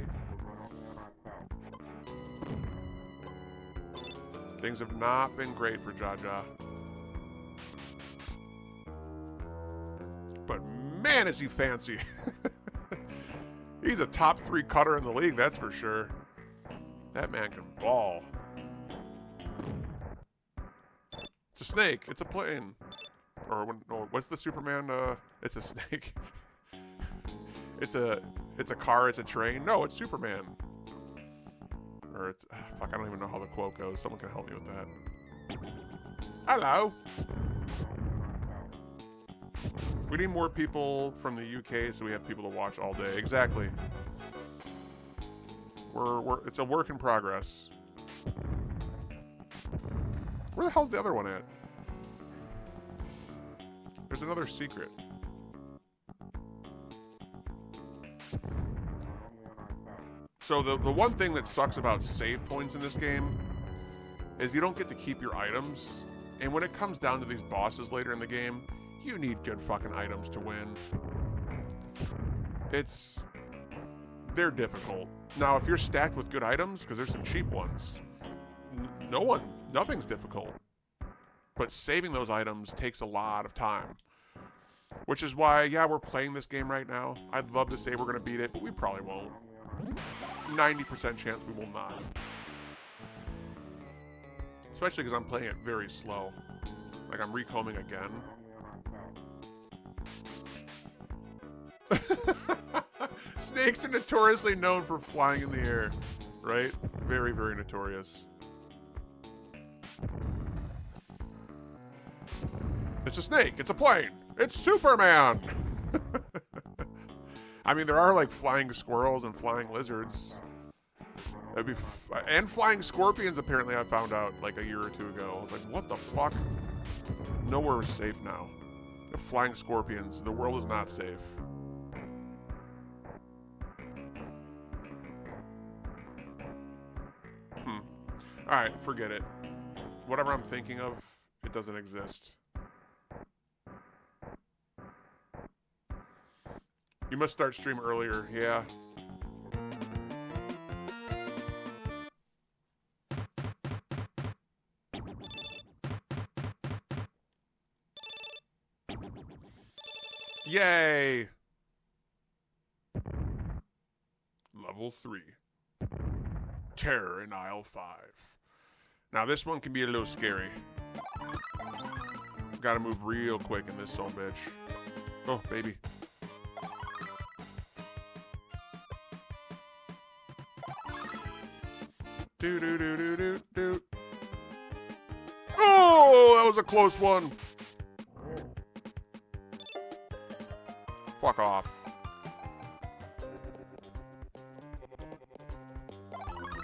Things have not been great for Jaja. But man, is he fancy. He's a top 3 cutter in the league, that's for sure. That man can ball. It's a snake. It's a plane. Or what's the Superman? It's a snake. It's a car. It's a train. No, it's Superman. Or it's fuck. I don't even know how the quote goes. Someone can help me with that. Hello. We need more people from the UK so we have people to watch all day. Exactly. It's a work in progress. Where the hell's the other one at? There's another secret. So the one thing that sucks about save points in this game is you don't get to keep your items. And when it comes down to these bosses later in the game, you need good fucking items to win. They're difficult. Now, if you're stacked with good items, because there's some cheap ones, nothing's difficult. But saving those items takes a lot of time. Which is why, yeah, we're playing this game right now. I'd love to say we're going to beat it, but we probably won't. 90% chance we will not. Especially because I'm playing it very slow. Like, I'm recombing again. Snakes are notoriously known for flying in the air, right? Very, very notorious. It's a snake. It's a plane. It's Superman. I mean, there are like flying squirrels and flying lizards. And flying scorpions, apparently, I found out like a year or 2 ago. I was like, what the fuck? Nowhere is safe now. The flying scorpions. The world is not safe. Alright, forget it. whatever I'm thinking of, it doesn't exist. You must start stream earlier, yeah. Yay! Level 3. Terror in aisle 5. Now this one can be a little scary. Gotta move real quick in this son bitch. Oh, baby. Do do do do do do. Oh, that was a close one. Fuck off.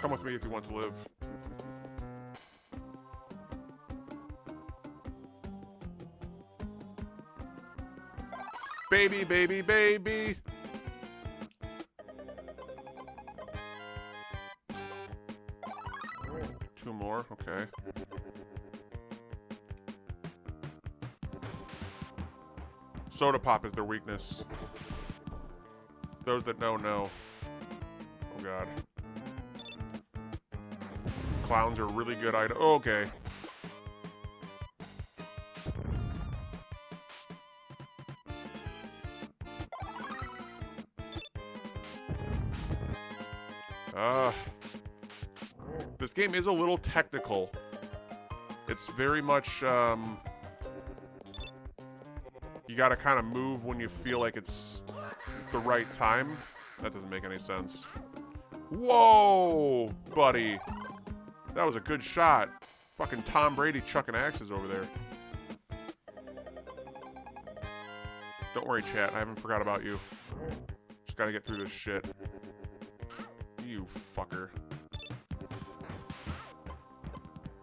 Come with me if you want to live. Baby, baby, baby. Two more, okay. Soda pop is their weakness. Those that know, know. Oh, God. Clowns are really good item. Oh, okay. This game is a little technical. It's very much, you gotta kind of move when you feel like it's the right time. That doesn't make any sense. Whoa, buddy. That was a good shot. Fucking Tom Brady chucking axes over there. Don't worry, chat. I haven't forgot about you. Just gotta get through this shit. You fucker.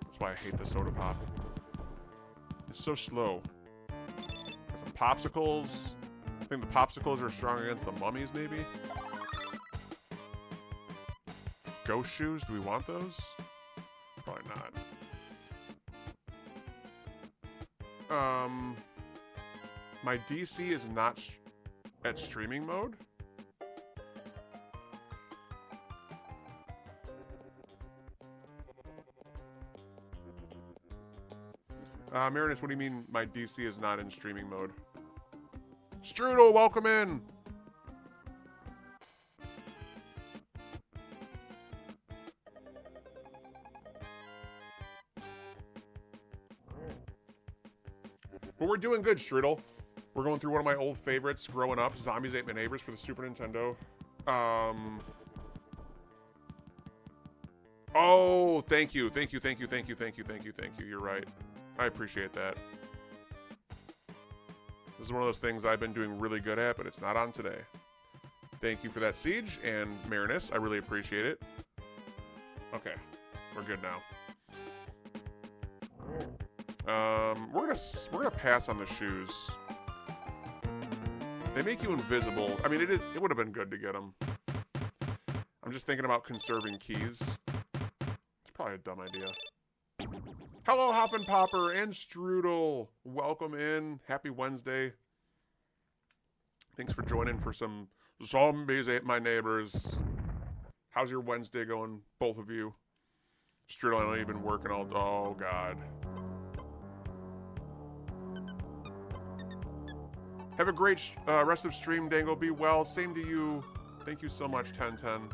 That's why I hate the soda pop. It's so slow. Got some popsicles. I think the popsicles are strong against the mummies, maybe? Ghost shoes? Do we want those? Probably not. My DC is not at streaming mode. Marinus, what do you mean my DC is not in streaming mode? Strudel, welcome in! Well, we're doing good, Strudel. We're going through one of my old favorites growing up, Zombies Ate My Neighbors for the Super Nintendo. Oh, thank you. Thank you, thank you, thank you, thank you, thank you, thank you. You're right. I appreciate that. This is one of those things I've been doing really good at, but it's not on today. Thank you for that, Siege and Marinus. I really appreciate it. Okay, we're good now. We're gonna pass on the shoes. They make you invisible. I mean, it would have been good to get them. I'm just thinking about conserving keys. It's probably a dumb idea. Hello, Hoppin' Popper and Strudel. Welcome in. Happy Wednesday. Thanks for joining for some Zombies Ate My Neighbors. How's your Wednesday going, both of you? Strudel, I know you've been working all... Oh, God. Have a great rest of stream, Dango. Be well. Same to you. Thank you so much, 1010.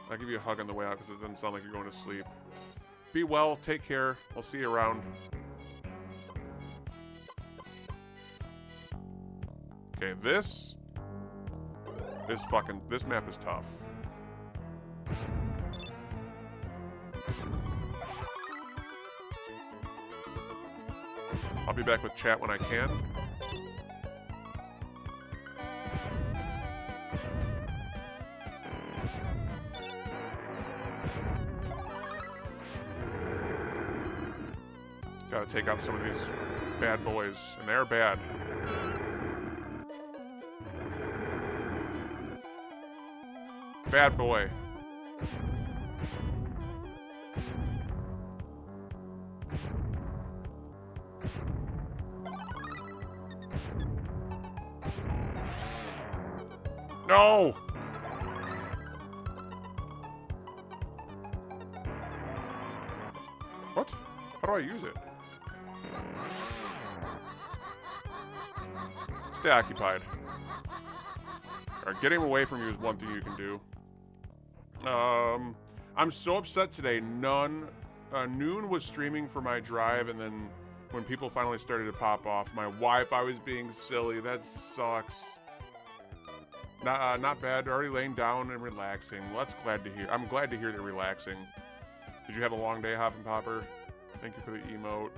I'll give you a hug on the way out because it doesn't sound like you're going to sleep. Be well. Take care. I'll see you around. Okay, this map is tough. I'll be back with chat when I can. Gotta take out some of these bad boys, and they're bad. Bad boy. No! What? How do I use it? Stay occupied. Alright, getting away from you is one thing you can do. I'm so upset today. Noon was streaming for my drive, and then when people finally started to pop off, my Wi-Fi was being silly. That sucks. Not bad. Already laying down and relaxing. Well, that's glad to hear. I'm glad to hear they're relaxing. Did you have a long day, Hop and Popper? Thank you for the emote.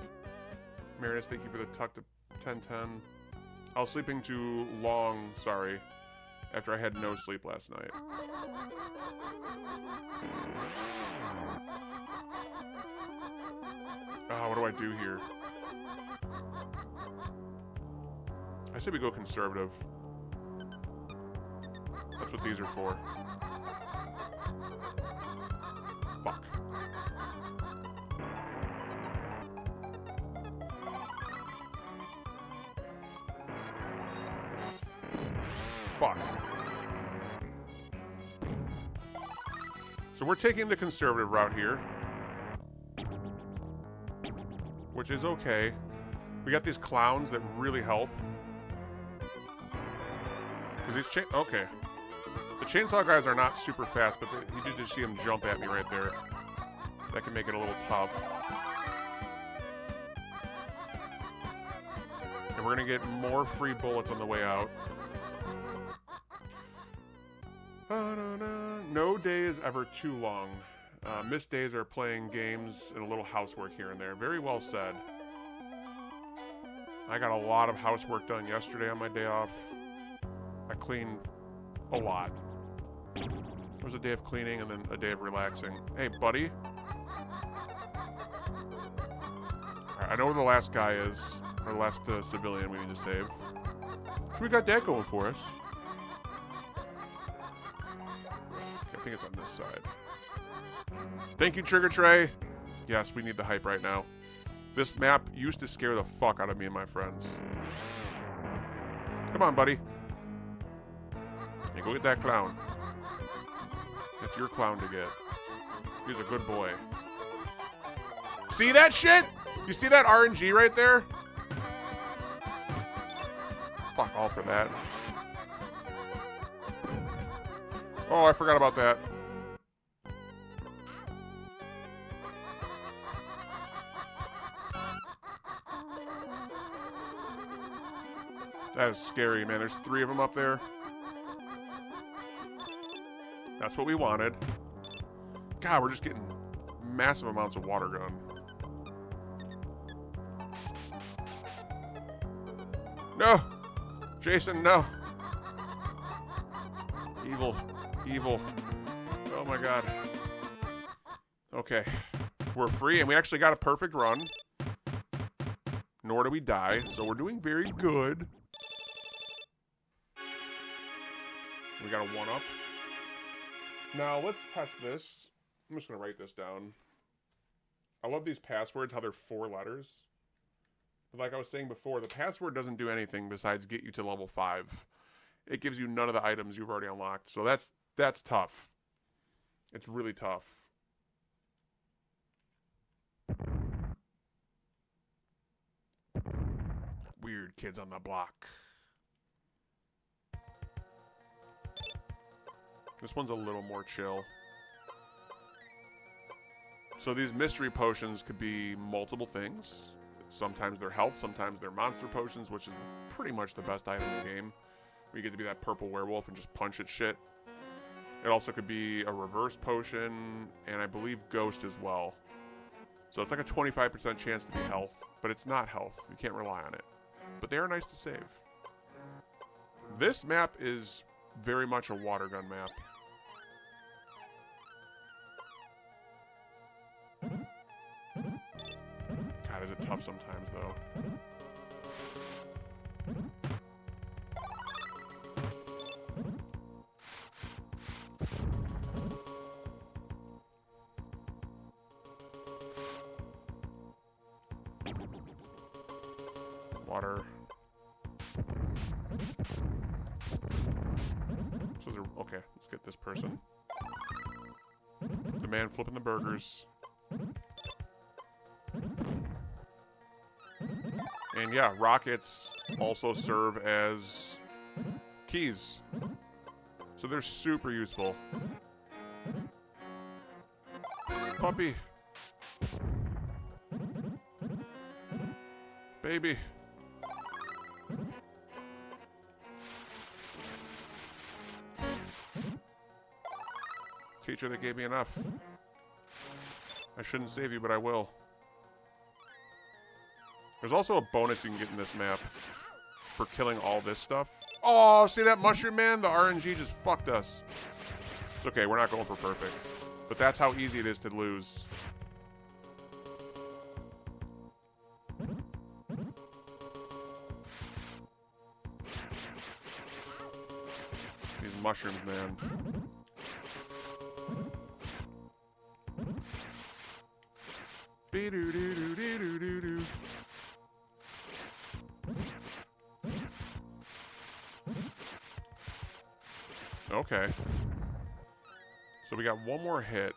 Marinus, thank you for the tuck to 1010. I was sleeping too long, sorry, after I had no sleep last night. Oh, what do I do here? I say we go conservative. That's what these are for. Fuck. Fuck. So we're taking the conservative route here, which is okay. We got these clowns that really help. Because these okay. The chainsaw guys are not super fast, but you did just see them jump at me right there. That can make it a little tough. And we're gonna get more free bullets on the way out. No day is ever too long. Missed days are playing games and a little housework here and there. Very well said. I got a lot of housework done yesterday on my day off. I cleaned a lot. It was a day of cleaning and then a day of relaxing. Hey, buddy. Right, I know where the last guy is, or the last civilian we need to save. So we got that going for us. I think it's on this side. Thank you, Trigger Tray. Yes, we need the hype right now. This map used to scare the fuck out of me and my friends. Come on, buddy. Hey, go get that clown. That's your clown to get. He's a good boy. See that shit? You see that RNG right there? Fuck all for that. Oh, I forgot about that. That is scary, man. There's 3 of them up there. That's what we wanted. God, we're just getting massive amounts of water gun. No! Jason, no! Evil. Evil. Oh my god. Okay. We're free, and we actually got a perfect run. Nor do we die, so we're doing very good. We got a 1-up. Now, let's test this. I'm just going to write this down. I love these passwords, how they're 4 letters. But like I was saying before, the password doesn't do anything besides get you to level 5. It gives you none of the items you've already unlocked. So that's tough. It's really tough. Weird kids on the block. This one's a little more chill. So these mystery potions could be multiple things. Sometimes they're health, sometimes they're monster potions, which is pretty much the best item in the game. We get to be that purple werewolf and just punch at shit. It also could be a reverse potion, and I believe ghost as well. So it's like a 25% chance to be health, but it's not health. You can't rely on it. But they are nice to save. This map is very much a water gun map. God, is it tough sometimes, though. Water. So okay, let's get this person. The man flipping the burgers. And yeah, rockets also serve as keys. So they're super useful. Puppy. Baby. Teacher that gave me enough. I shouldn't save you, but I will. There's also a bonus you can get in this map for killing all this stuff. Oh, see that mushroom man? The RNG just fucked us. It's okay, we're not going for perfect. But that's how easy it is to lose. These mushrooms, man. Be-do-do-do-do-do-do. Okay. So we got one more hit.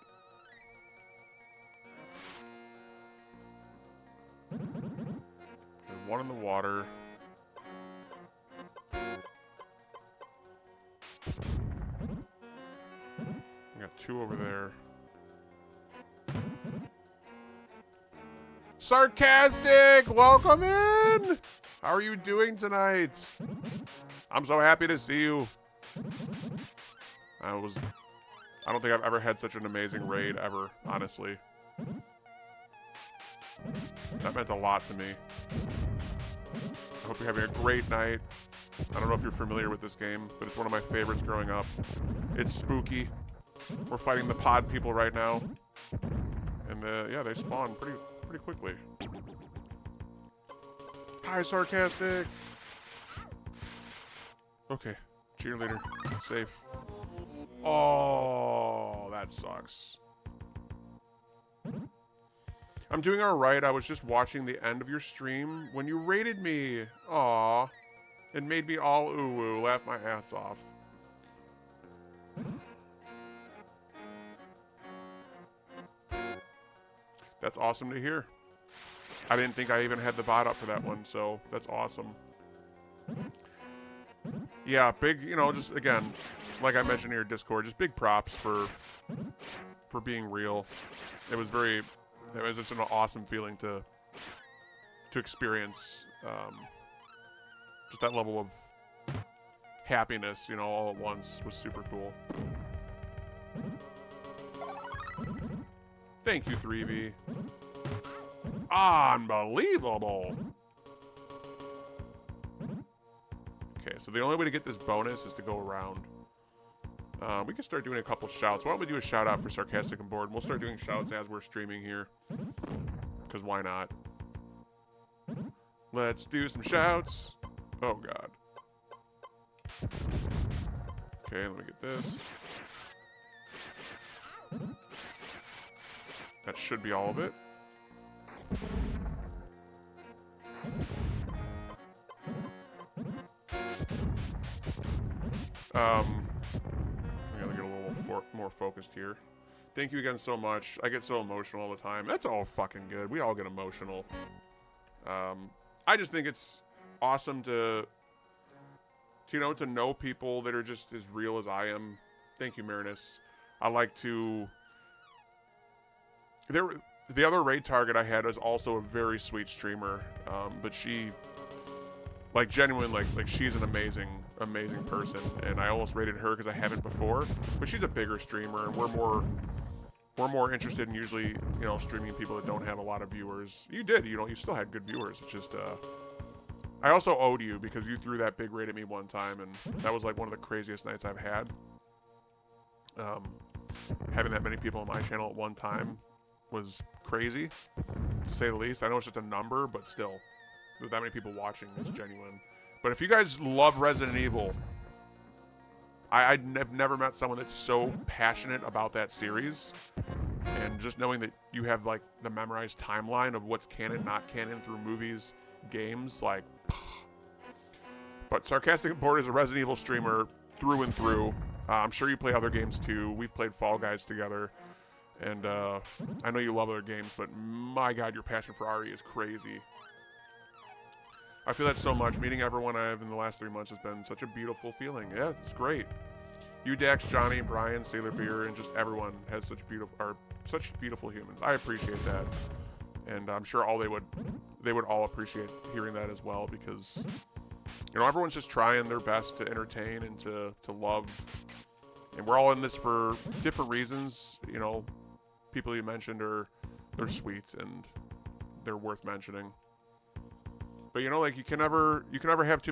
There's one in the water. We got two over there. Sarcastic! Welcome in! How are you doing tonight? I'm so happy to see you. I don't think I've ever had such an amazing raid ever, honestly. That meant a lot to me. I hope you're having a great night. I don't know if you're familiar with this game, but it's one of my favorites growing up. It's spooky. We're fighting the pod people right now. And yeah, they spawn pretty quickly. Hi, Sarcastic! Okay, cheerleader. Safe. Oh, that sucks. I'm doing alright. I was just watching the end of your stream when you raided me. Aw. It made me all ooh-woo, laugh my ass off. That's awesome to hear. I didn't think I even had the bot up for that one, so that's awesome. Yeah, big, you know, just again, like I mentioned in your Discord, just big props for being real. It was just an awesome feeling to experience, just that level of happiness, you know, all at once was super cool. Thank you, 3V. Unbelievable. Okay, so the only way to get this bonus is to go around. We can start doing a couple shouts. Why don't we do a shout out for Sarcastic and Bored? We'll start doing shouts as we're streaming here. Because why not? Let's do some shouts. Oh, God. Okay, let me get this. That should be all of it. I'm gonna get a little more focused here. Thank you again so much. I get so emotional all the time. That's all fucking good. We all get emotional. I just think it's awesome to know people that are just as real as I am. Thank you, Marinus. I like to... The other raid target I had was also a very sweet streamer, but she, like, genuinely, like she's an amazing person, and I almost rated her because I haven't before, but she's a bigger streamer, and we're more interested in usually, you know, streaming people that don't have a lot of viewers. You did, you know, you still had good viewers. It's just, I also owed you because you threw that big raid at me one time, and that was like one of the craziest nights I've had. Having that many people on my channel at one time was crazy, to say the least. I know it's just a number, but still, with that many people watching, it's genuine. But if you guys love Resident Evil, I've never met someone that's so passionate about that series, and just knowing that you have like the memorized timeline of what's canon, not canon through movies, games, like. But Sarcastic Board is a Resident Evil streamer through and through. I'm sure you play other games too. We've played Fall Guys together. And I know you love other games, but my God, your passion for RE is crazy. I feel that so much. Meeting everyone I have in the last 3 months has been such a beautiful feeling. Yeah, it's great. You, Dax, Johnny, Brian, Sailor Beer, and just everyone has such beautiful humans. I appreciate that, and I'm sure they would all appreciate hearing that as well, because everyone's just trying their best to entertain and to love, and we're all in this for different reasons. People you mentioned they're sweet and they're worth mentioning. But like you can never have too many